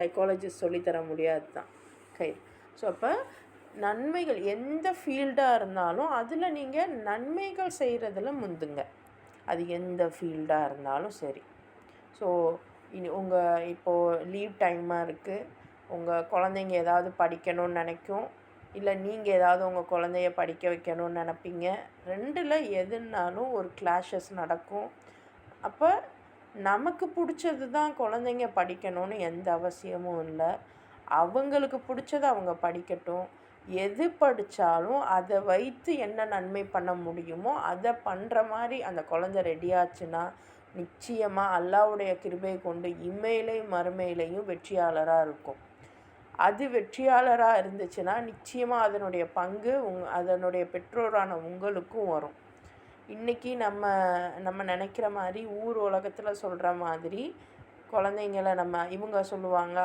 Psychologist சொல்லித்தர முடியாது தான். ஸோ அப்போ நன்மைகள் எந்த ஃபீல்டாக இருந்தாலும் அதில் நீங்கள் நன்மைகள் செய்கிறதுல முந்துங்க. அது எந்த ஃபீல்டாக இருந்தாலும் சரி. ஸோ உங்கள் இப்போது லீவ் டைமாக இருக்குது, உங்கள் குழந்தைங்க ஏதாவது படிக்கணும்னு நினைக்கும், இல்லை நீங்கள் ஏதாவது உங்கள் குழந்தைய படிக்க வைக்கணும்னு நினப்பீங்க. 2ல் எதுனாலும் ஒரு கிளாஷஸ் நடக்கும். அப்போ நமக்கு பிடிச்சது தான் குழந்தைங்க படிக்கணும்னு எந்த அவசியமும் இல்லை. அவங்களுக்கு பிடிச்சத அவங்க படிக்கட்டும். எது படித்தாலும் அதை வைத்து என்ன நன்மை பண்ண முடியுமோ அதை பண்ணுற மாதிரி அந்த குழந்தை ரெடியாச்சுன்னா நிச்சயமாக அல்லாஹ்வுடைய கிருபை கொண்டு இம்மையிலையும் மறுமையிலையும் வெற்றியாளராக இருக்கும். அது வெற்றியாளராக இருந்துச்சுன்னா நிச்சயமாக அதனுடைய பங்கு அதனுடைய பெற்றோரான உங்களுக்கும் வரும். இன்றைக்கி நம்ம நினைக்கிற மாதிரி ஊர் உலகத்தில் சொல்கிற மாதிரி குழந்தைங்கள இவங்க சொல்லுவாங்க